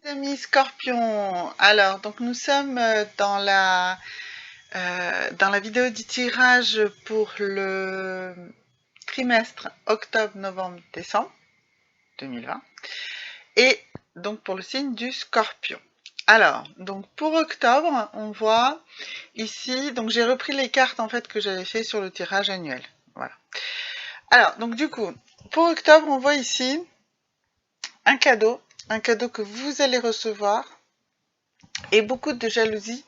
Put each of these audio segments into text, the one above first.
Amis Scorpion, alors donc nous sommes dans la vidéo du tirage pour le trimestre octobre, novembre, décembre 2020 et donc pour le signe du Scorpion. Alors donc pour octobre, on voit ici, donc j'ai repris les cartes en fait que j'avais fait sur le tirage annuel. Voilà. Alors donc du coup pour octobre, on voit ici un cadeau que vous allez recevoir et beaucoup de jalousie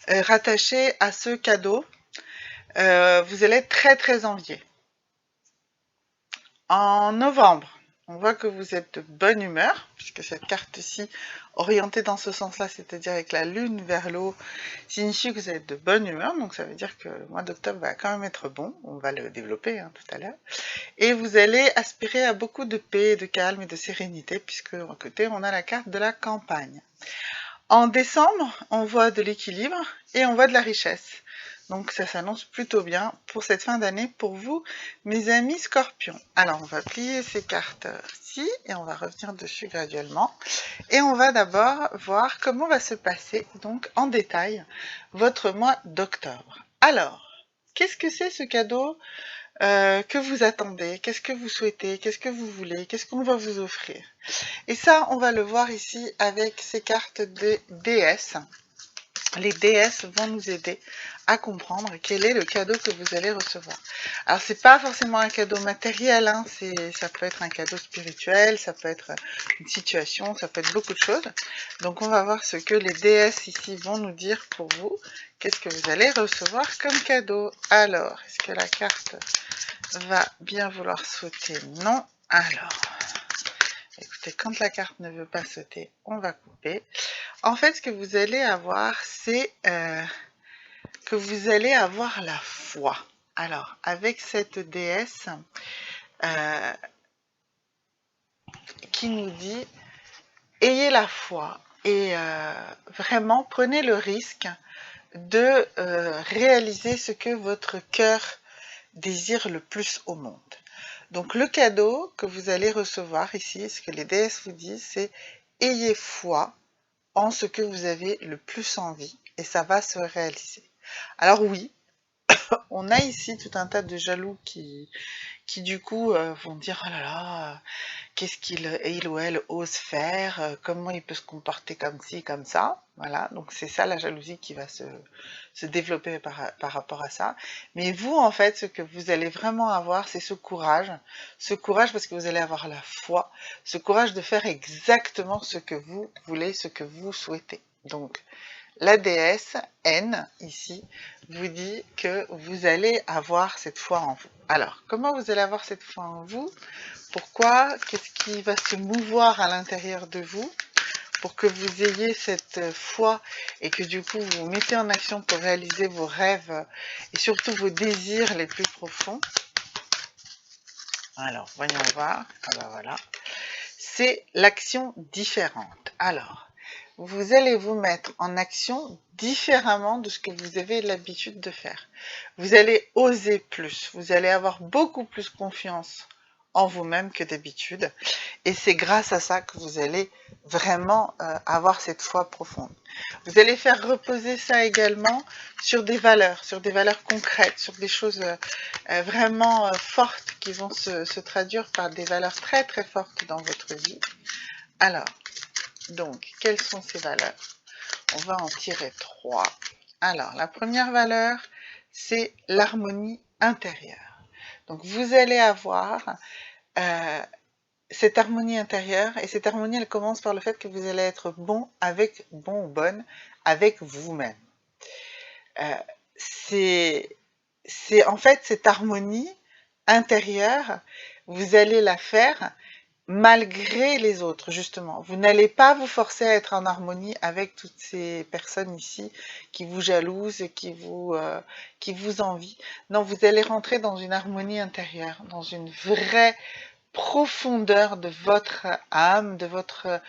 rattachée à ce cadeau. Vous allez être très envié. En novembre, on voit que vous êtes de bonne humeur, puisque cette carte-ci, orientée dans ce sens-là, c'est-à-dire avec la lune vers le haut, signifie que vous êtes de bonne humeur, donc ça veut dire que le mois d'octobre va quand même être bon, on va le développer tout à l'heure, et vous allez aspirer à beaucoup de paix, de calme et de sérénité, puisque à côté, on a la carte de la campagne. En décembre, on voit de l'équilibre et on voit de la richesse. Donc ça s'annonce plutôt bien pour cette fin d'année pour vous, mes amis Scorpions. Alors on va plier ces cartes-ci et on va revenir dessus graduellement. Et on va d'abord voir comment va se passer donc en détail votre mois d'octobre. Alors, qu'est-ce que c'est ce cadeau que vous attendez? Qu'est-ce que vous souhaitez? Qu'est-ce que vous voulez? Qu'est-ce qu'on va vous offrir? Et ça, on va le voir ici avec ces cartes de déesses. Les déesses vont nous aider à comprendre quel est le cadeau que vous allez recevoir. Alors, c'est pas forcément un cadeau matériel, ça peut être un cadeau spirituel, ça peut être une situation, ça peut être beaucoup de choses. Donc, on va voir ce que les déesses ici vont nous dire pour vous. Qu'est-ce que vous allez recevoir comme cadeau? Alors, est-ce que la carte va bien vouloir sauter? Non. Alors, écoutez, quand la carte ne veut pas sauter, on va couper. En fait, ce que vous allez avoir, c'est que vous allez avoir la foi. Alors, avec cette déesse qui nous dit « Ayez la foi » et vraiment prenez le risque de réaliser ce que votre cœur désire le plus au monde. Donc le cadeau que vous allez recevoir ici, ce que les déesses vous disent, c'est « Ayez foi » en ce que vous avez le plus envie et ça va se réaliser. Alors oui, on a ici tout un tas de jaloux qui du coup vont dire oh là là, qu'est-ce qu'il ou elle ose faire, comment il peut se comporter comme ci, comme ça. Voilà, donc c'est ça la jalousie qui va se développer par rapport à ça. Mais vous, en fait, ce que vous allez vraiment avoir, c'est ce courage parce que vous allez avoir la foi, ce courage de faire exactement ce que vous voulez, ce que vous souhaitez. Donc, la déesse N, ici, vous dit que vous allez avoir cette foi en vous. Alors, comment vous allez avoir cette foi en vous? Pourquoi? Qu'est-ce qui va se mouvoir à l'intérieur de vous pour que vous ayez cette foi et que du coup vous vous mettez en action pour réaliser vos rêves et surtout vos désirs les plus profonds? Alors, voyons voir. Ah ben voilà. C'est l'action différente. Alors, vous allez vous mettre en action différemment de ce que vous avez l'habitude de faire. Vous allez oser plus, vous allez avoir beaucoup plus confiance en vous-même que d'habitude. Et c'est grâce à ça que vous allez vraiment avoir cette foi profonde. Vous allez faire reposer ça également sur des valeurs concrètes, sur des choses vraiment fortes qui vont se traduire par des valeurs très fortes dans votre vie. Alors, donc, quelles sont ces valeurs? On va en tirer 3. Alors, la première valeur, c'est l'harmonie intérieure. Donc, vous allez avoir cette harmonie intérieure, et cette harmonie, elle commence par le fait que vous allez être bon ou bonne avec vous-même. C'est en fait cette harmonie intérieure, vous allez la faire malgré les autres, justement. Vous n'allez pas vous forcer à être en harmonie avec toutes ces personnes ici qui vous jalousent et qui vous envient. Non, vous allez rentrer dans une harmonie intérieure, dans une vraie profondeur de votre âme, de votre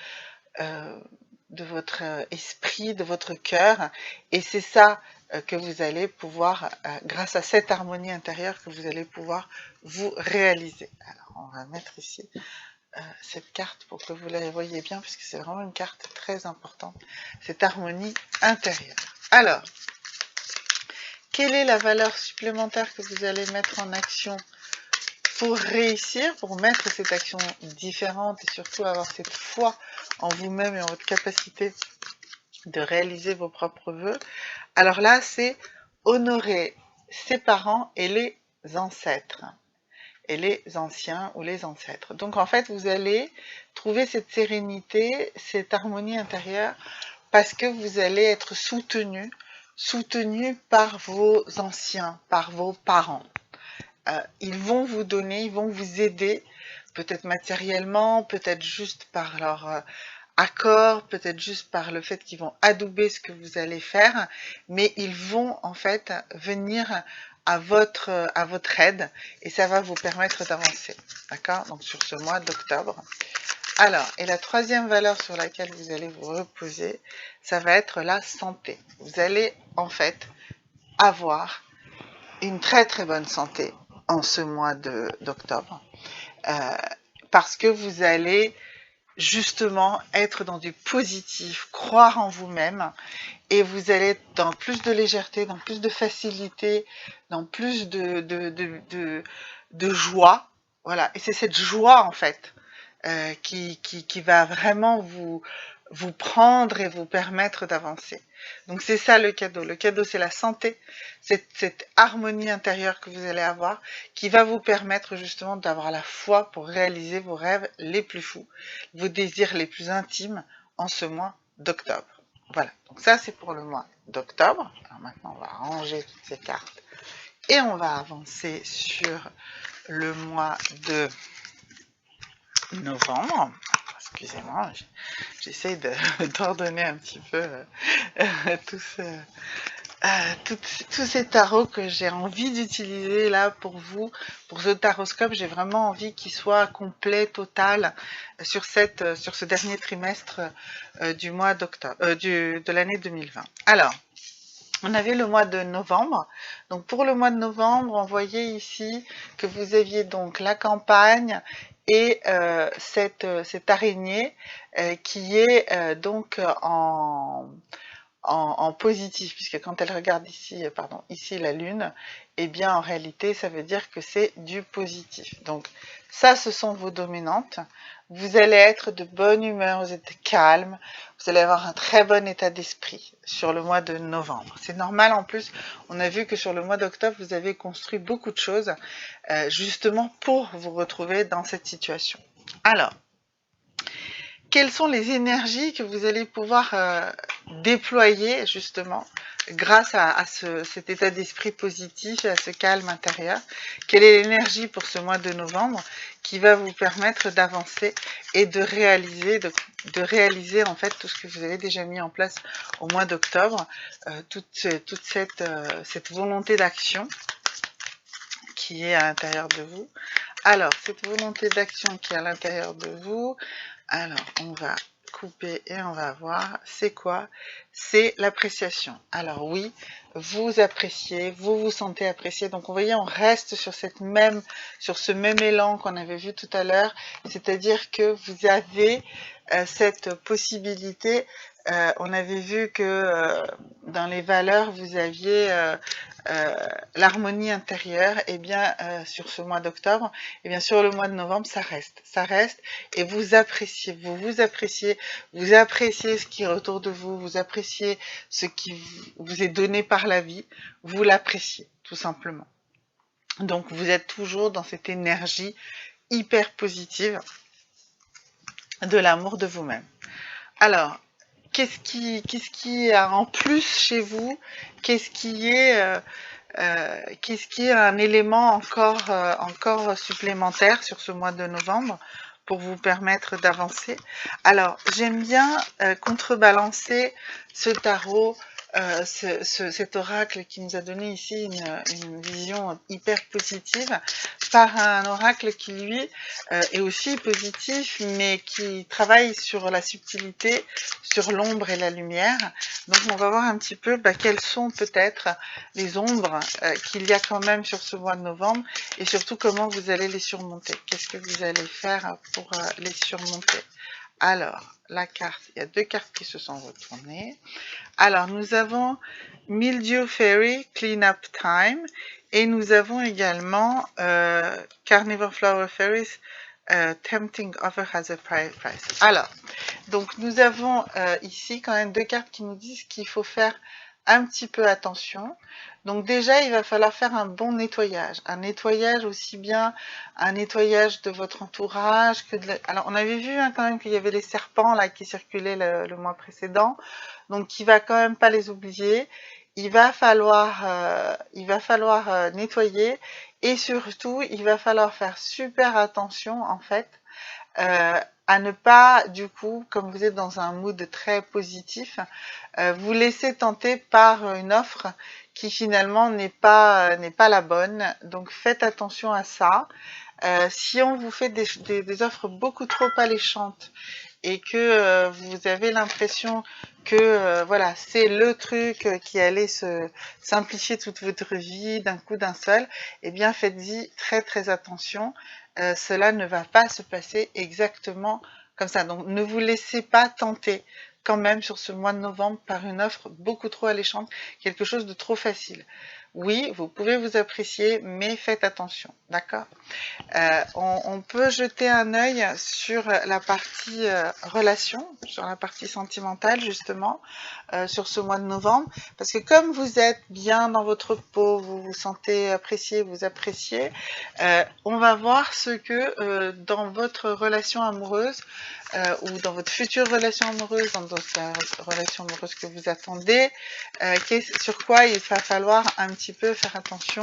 esprit, de votre cœur. Et c'est ça que vous allez pouvoir, grâce à cette harmonie intérieure, que vous allez pouvoir vous réaliser. Alors, on va mettre ici cette carte pour que vous la voyez bien, puisque c'est vraiment une carte très importante, cette harmonie intérieure. Alors, quelle est la valeur supplémentaire que vous allez mettre en action pour réussir, pour mettre cette action différente et surtout avoir cette foi en vous-même et en votre capacité de réaliser vos propres vœux? Alors là, c'est honorer ses parents et les ancêtres, et les anciens ou les ancêtres. Donc en fait, vous allez trouver cette sérénité, cette harmonie intérieure, parce que vous allez être soutenu par vos anciens, par vos parents. Ils vont vous donner, ils vont vous aider, peut-être matériellement, peut-être juste par leur accord, peut-être juste par le fait qu'ils vont adouber ce que vous allez faire, mais ils vont en fait venir à votre aide et ça va vous permettre d'avancer. D'accord? Donc sur ce mois d'octobre. Alors, et la troisième valeur sur laquelle vous allez vous reposer, ça va être la santé. Vous allez en fait avoir une très très bonne santé en ce mois d'octobre parce que vous allez justement être dans du positif, croire en vous-même et vous allez être dans plus de légèreté, dans plus de facilité, dans plus de joie. Voilà, et c'est cette joie en fait qui va vraiment vous prendre et vous permettre d'avancer. Donc c'est ça le cadeau. Le cadeau, c'est la santé, cette harmonie intérieure que vous allez avoir, qui va vous permettre justement d'avoir la foi pour réaliser vos rêves les plus fous, vos désirs les plus intimes en ce mois d'octobre. Voilà, donc ça c'est pour le mois d'octobre. Alors maintenant on va ranger toutes ces cartes et on va avancer sur le mois de novembre. Excusez-moi, j'essaie d'ordonner un petit peu tous ces tarots que j'ai envie d'utiliser là pour vous, pour ce taroscope. J'ai vraiment envie qu'il soit complet, total sur ce dernier trimestre du mois d'octobre, de l'année 2020. Alors, on avait le mois de novembre. Donc pour le mois de novembre, on voyait ici que vous aviez donc la campagne et cette araignée qui est donc en positif, puisque quand elle regarde ici, ici la lune, eh bien en réalité ça veut dire que c'est du positif. Donc ça, ce sont vos dominantes. Vous allez être de bonne humeur, vous êtes calme, vous allez avoir un très bon état d'esprit sur le mois de novembre. C'est normal, en plus, on a vu que sur le mois d'octobre, vous avez construit beaucoup de choses justement pour vous retrouver dans cette situation. Alors, quelles sont les énergies que vous allez pouvoir déployer justement grâce à cet état d'esprit positif et à ce calme intérieur? Quelle est l'énergie pour ce mois de novembre qui va vous permettre d'avancer et de réaliser en fait tout ce que vous avez déjà mis en place au mois d'octobre, toute cette volonté d'action qui est à l'intérieur de vous. Alors, cette volonté d'action qui est à l'intérieur de vous, alors on va couper et on va voir, c'est quoi? C'est l'appréciation. Alors oui, vous appréciez, vous vous sentez apprécié. Donc vous voyez, on reste sur ce même élan qu'on avait vu tout à l'heure, c'est-à-dire que vous avez cette possibilité. On avait vu que dans les valeurs, vous aviez l'harmonie intérieure. Et bien sur ce mois d'octobre, et bien sur le mois de novembre, ça reste, et vous appréciez, vous appréciez ce qui est autour de vous, vous appréciez ce qui vous est donné par la vie, vous l'appréciez tout simplement. Donc vous êtes toujours dans cette énergie hyper positive de l'amour de vous-même. Alors, qu'est-ce qui est en plus chez vous? Qu'est-ce qui est un élément encore supplémentaire sur ce mois de novembre pour vous permettre d'avancer? Alors, j'aime bien contrebalancer ce tarot cet oracle qui nous a donné ici une vision hyper positive par un oracle qui, lui, est aussi positif, mais qui travaille sur la subtilité, sur l'ombre et la lumière. Donc, on va voir un petit peu quelles sont peut-être les ombres qu'il y a quand même sur ce mois de novembre et surtout comment vous allez les surmonter. Qu'est-ce que vous allez faire pour les surmonter? Alors, la carte, il y a 2 cartes qui se sont retournées. Alors, nous avons Mildew Fairy, Clean Up Time, et nous avons également Carnivore Flower Fairies, Tempting Offer Has a Price. Alors, donc nous avons ici quand même 2 cartes qui nous disent qu'il faut faire un petit peu attention. Donc déjà, il va falloir faire un bon nettoyage. Un nettoyage aussi bien un nettoyage de votre entourage que de la... Alors, on avait vu quand même qu'il y avait les serpents là qui circulaient le mois précédent. Donc, il va quand même pas les oublier. Il va falloir nettoyer et surtout, il va falloir faire super attention en fait à ne pas, du coup, comme vous êtes dans un mood très positif, vous laisser tenter par une offre qui finalement n'est pas la bonne. Donc faites attention à ça. Si on vous fait des offres beaucoup trop alléchantes et que vous avez l'impression que voilà, c'est le truc qui allait simplifier toute votre vie d'un coup d'un seul, eh bien faites-y très très attention. Cela ne va pas se passer exactement comme ça. Donc ne vous laissez pas tenter quand même sur ce mois de novembre par une offre beaucoup trop alléchante, quelque chose de trop facile. Oui, vous pouvez vous apprécier, mais faites attention, d'accord? On peut jeter un œil sur la partie relation, sur la partie sentimentale justement, sur ce mois de novembre, parce que comme vous êtes bien dans votre peau, vous vous sentez apprécié, vous appréciez, on va voir ce que dans votre relation amoureuse, ou dans votre future relation amoureuse, dans votre relation amoureuse que vous attendez, sur quoi il va falloir un petit peu faire attention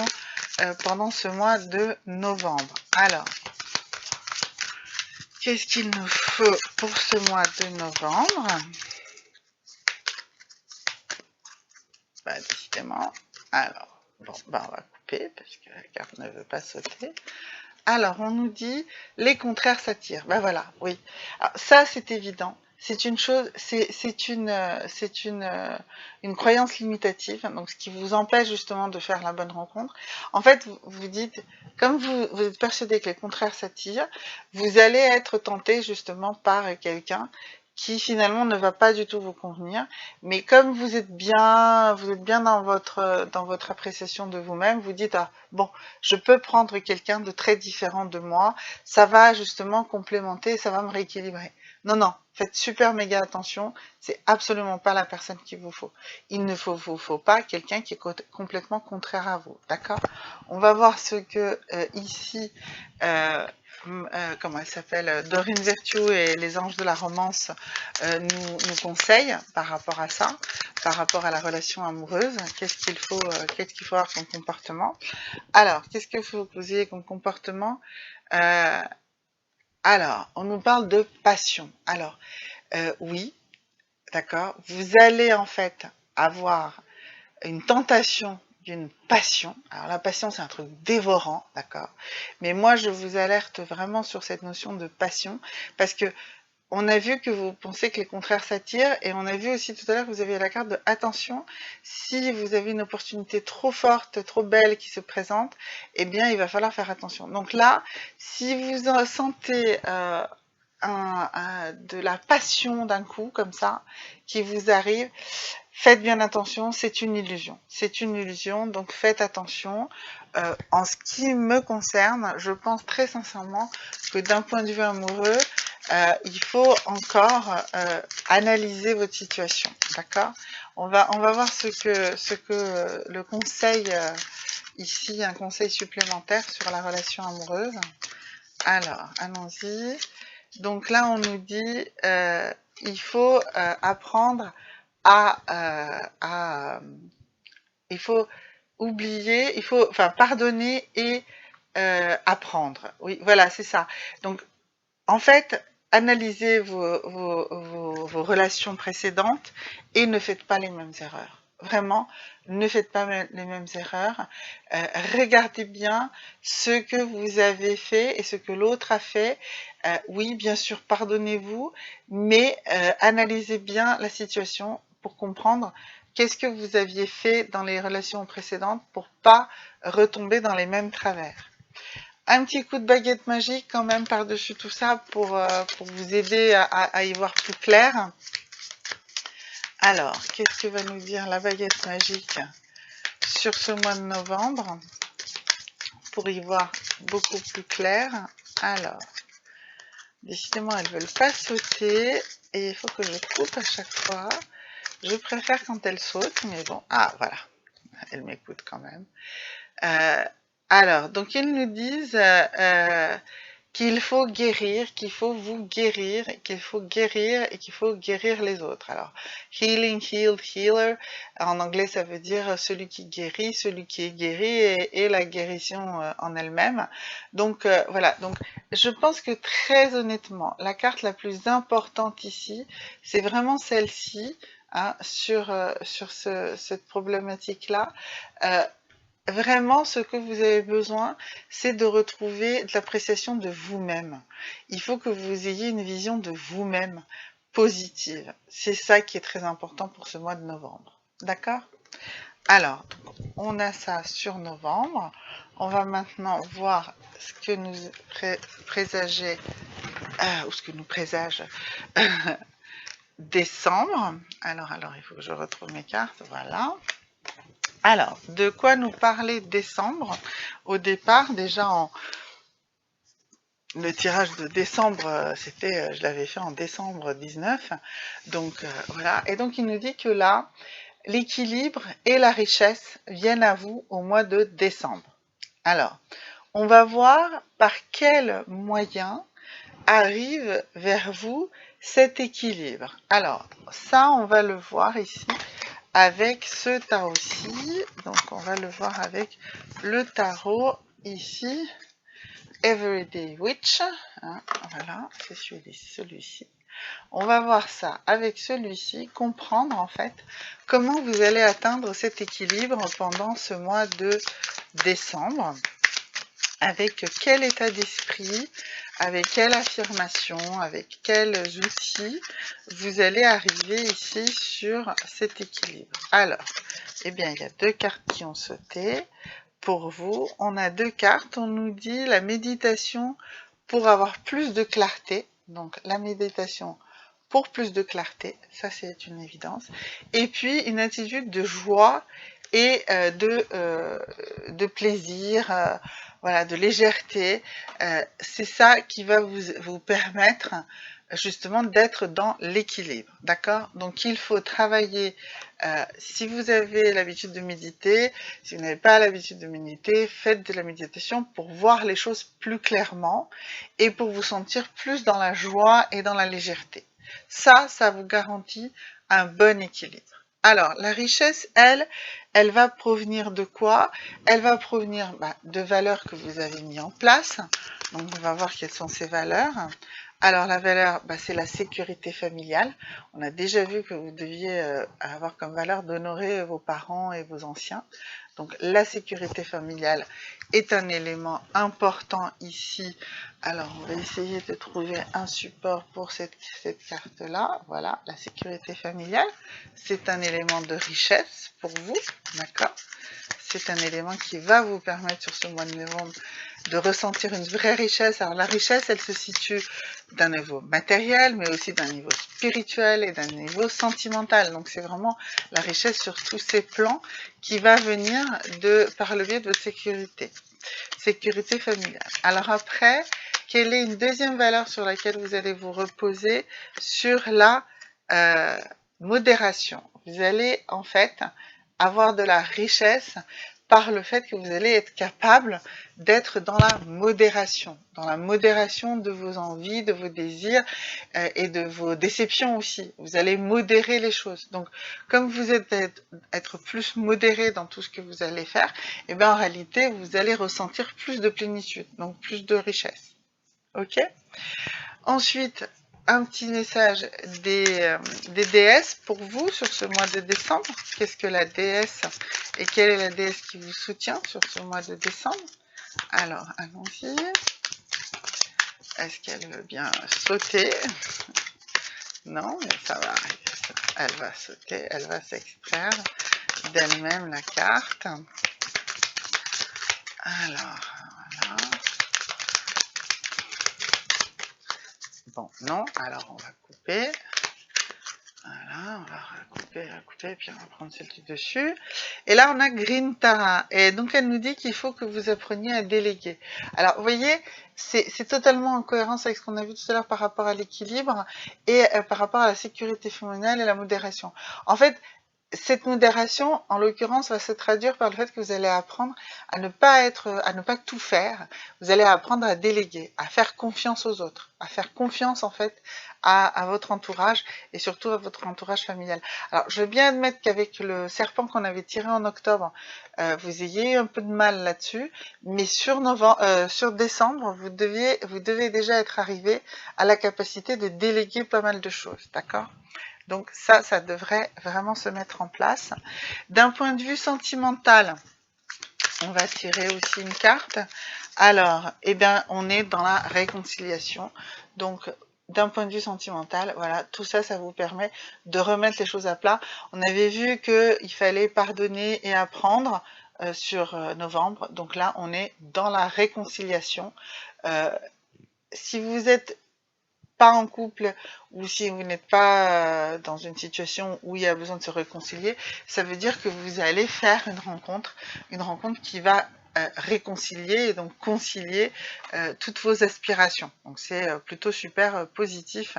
pendant ce mois de novembre. Alors, qu'est-ce qu'il nous faut pour ce mois de novembre? Décidément. Alors, bon, on va couper parce que la carte ne veut pas sauter. Alors, on nous dit les contraires s'attirent. Voilà, oui. Alors, ça, c'est évident. C'est une chose, c'est une croyance limitative, donc ce qui vous empêche justement de faire la bonne rencontre. En fait, vous dites, comme vous êtes persuadé que les contraires s'attirent, vous allez être tenté justement par quelqu'un qui finalement ne va pas du tout vous convenir, mais comme vous êtes bien dans votre appréciation de vous-même, vous dites ah bon, je peux prendre quelqu'un de très différent de moi, ça va justement complémenter, ça va me rééquilibrer. Non, non, faites super méga attention, c'est absolument pas la personne qu'il vous faut. Il ne vous faut pas quelqu'un qui est complètement contraire à vous, d'accord? On va voir ce que ici, comment elle s'appelle, Dorine Virtue et les anges de la romance nous conseillent par rapport à ça, par rapport à la relation amoureuse. Qu'est-ce qu'il faut avoir comme comportement? Alors, qu'est-ce que vous ayez comme comportement? Alors, on nous parle de passion. Alors, oui, d'accord, vous allez en fait avoir une tentation d'une passion. Alors la passion, c'est un truc dévorant, d'accord? Mais moi, je vous alerte vraiment sur cette notion de passion, parce que on a vu que vous pensez que les contraires s'attirent, et on a vu aussi tout à l'heure que vous avez la carte de attention. Si vous avez une opportunité trop forte, trop belle qui se présente, eh bien, il va falloir faire attention. Donc là, si vous en sentez de la passion d'un coup, comme ça, qui vous arrive, faites bien attention, c'est une illusion. C'est une illusion, donc faites attention. En ce qui me concerne, je pense très sincèrement que d'un point de vue amoureux, il faut encore analyser votre situation, d'accord? On va voir ce que le conseil, ici, un conseil supplémentaire sur la relation amoureuse. Alors, allons-y. Donc là, on nous dit, il faut apprendre il faut oublier, pardonner et apprendre. Oui, voilà, c'est ça. Donc, en fait, analysez vos relations précédentes et ne faites pas les mêmes erreurs. vraiment, ne faites pas les mêmes erreurs. Regardez bien ce que vous avez fait et ce que l'autre a fait. Oui, bien sûr, pardonnez-vous, mais analysez bien la situation pour comprendre qu'est-ce que vous aviez fait dans les relations précédentes pour pas retomber dans les mêmes travers. Un petit coup de baguette magique quand même par-dessus tout ça pour vous aider à y voir plus clair. Alors, qu'est-ce que va nous dire la baguette magique sur ce mois de novembre pour y voir beaucoup plus clair? Alors, décidément, elles ne veulent pas sauter et il faut que je coupe à chaque fois. Je préfère quand elles sautent, mais bon, ah voilà, elles m'écoutent quand même. Alors, donc ils nous disent qu'il faut guérir, qu'il faut vous guérir, qu'il faut guérir et qu'il faut guérir les autres. Alors, healing, healed, healer, en anglais ça veut dire celui qui guérit, celui qui est guéri et la guérison en elle-même. Donc voilà, donc je pense que très honnêtement, la carte la plus importante ici, c'est vraiment celle-ci, hein, sur cette problématique-là. Vraiment, ce que vous avez besoin, c'est de retrouver de l'appréciation de vous-même. Il faut que vous ayez une vision de vous-même positive. C'est ça qui est très important pour ce mois de novembre. D'accord? Alors, on a ça sur novembre. On va maintenant voir ce que nous présageait, ou ce que nous présage décembre. Alors, il faut que je retrouve mes cartes. Voilà. Alors, de quoi nous parlait décembre? Au départ, déjà, le tirage de décembre, c'était, je l'avais fait en décembre 19. Donc, voilà. Et donc, il nous dit que là, l'équilibre et la richesse viennent à vous au mois de décembre. Alors, on va voir par quels moyens arrive vers vous cet équilibre. Alors, ça, on va le voir ici avec ce tarot-ci. Donc, on va le voir avec le tarot ici, Everyday Witch. Hein, voilà, c'est celui-ci. On va voir ça avec celui-ci, comprendre en fait comment vous allez atteindre cet équilibre pendant ce mois de décembre. Avec quel état d'esprit, avec quelle affirmation, avec quels outils vous allez arriver ici sur cet équilibre. Alors, eh bien, il y a deux cartes qui ont sauté. Pour vous, on a deux cartes. On nous dit la méditation pour avoir plus de clarté. Donc, la méditation pour plus de clarté, ça c'est une évidence. Et puis, une attitude de joie et de plaisir, voilà, de légèreté. C'est ça qui va vous permettre justement d'être dans l'équilibre, d'accord? Donc il faut travailler, si vous avez l'habitude de méditer, si vous n'avez pas l'habitude de méditer, faites de la méditation pour voir les choses plus clairement et pour vous sentir plus dans la joie et dans la légèreté. Ça vous garantit un bon équilibre. Alors, la richesse, elle va provenir de quoi? Elle va provenir de valeurs que vous avez mis en place. Donc, on va voir quelles sont ces valeurs. Alors, la valeur, c'est la sécurité familiale. On a déjà vu que vous deviez avoir comme valeur d'honorer vos parents et vos anciens. Donc, la sécurité familiale est un élément important ici. Alors, on va essayer de trouver un support pour cette carte-là. Voilà, la sécurité familiale. C'est un élément de richesse pour vous, d'accord? C'est un élément qui va vous permettre sur ce mois de novembre de ressentir une vraie richesse. Alors la richesse, elle se situe d'un niveau matériel, mais aussi d'un niveau spirituel et d'un niveau sentimental. Donc c'est vraiment la richesse sur tous ces plans qui va venir par le biais de votre sécurité familiale. Alors après, quelle est une deuxième valeur sur laquelle vous allez vous reposer? Sur la modération. Vous allez en fait avoir de la richesse par le fait que vous allez être capable d'être dans la modération de vos envies, de vos désirs et de vos déceptions aussi. Vous allez modérer les choses. Donc, comme vous êtes être plus modéré dans tout ce que vous allez faire, et bien en réalité, vous allez ressentir plus de plénitude, donc plus de richesse. Ok? Ensuite, un petit message des déesses pour vous sur ce mois de décembre. Qu'est-ce que la déesse et quelle est la déesse qui vous soutient sur ce mois de décembre? Alors, allons-y. Est-ce qu'elle veut bien sauter? Non, mais ça va arriver. Elle va sauter, elle va s'extraire d'elle-même la carte. Alors, voilà. Bon, non, alors on va couper. Voilà, on va couper, puis on va prendre celle du dessus. Et là, on a Green Tara. Et donc, elle nous dit qu'il faut que vous appreniez à déléguer. Alors, vous voyez, c'est totalement en cohérence avec ce qu'on a vu tout à l'heure par rapport à l'équilibre et par rapport à la sécurité féminine et la modération. En fait, cette modération, en l'occurrence, va se traduire par le fait que vous allez apprendre à ne pas tout faire. Vous allez apprendre à déléguer, à faire confiance aux autres, à faire confiance en fait à votre entourage et surtout à votre entourage familial. Alors, je veux bien admettre qu'avec le serpent qu'on avait tiré en octobre, vous ayez eu un peu de mal là-dessus, mais sur décembre, vous devez déjà être arrivé à la capacité de déléguer pas mal de choses, d'accord ? Donc ça devrait vraiment se mettre en place. D'un point de vue sentimental, on va tirer aussi une carte. Alors, eh bien, on est dans la réconciliation. Donc, d'un point de vue sentimental, voilà, tout ça, ça vous permet de remettre les choses à plat. On avait vu qu'il fallait pardonner et apprendre sur novembre. Donc là, on est dans la réconciliation. Si vous êtes pas en couple ou si vous n'êtes pas dans une situation où il y a besoin de se réconcilier, ça veut dire que vous allez faire une rencontre qui va réconcilier et donc concilier toutes vos aspirations. Donc c'est plutôt super positif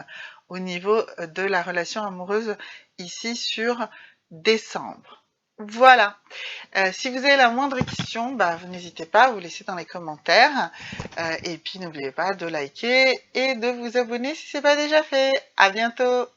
au niveau de la relation amoureuse ici sur décembre. Voilà. Si vous avez la moindre question, vous n'hésitez pas à vous laisser dans les commentaires. Et puis n'oubliez pas de liker et de vous abonner si ce n'est pas déjà fait. À bientôt.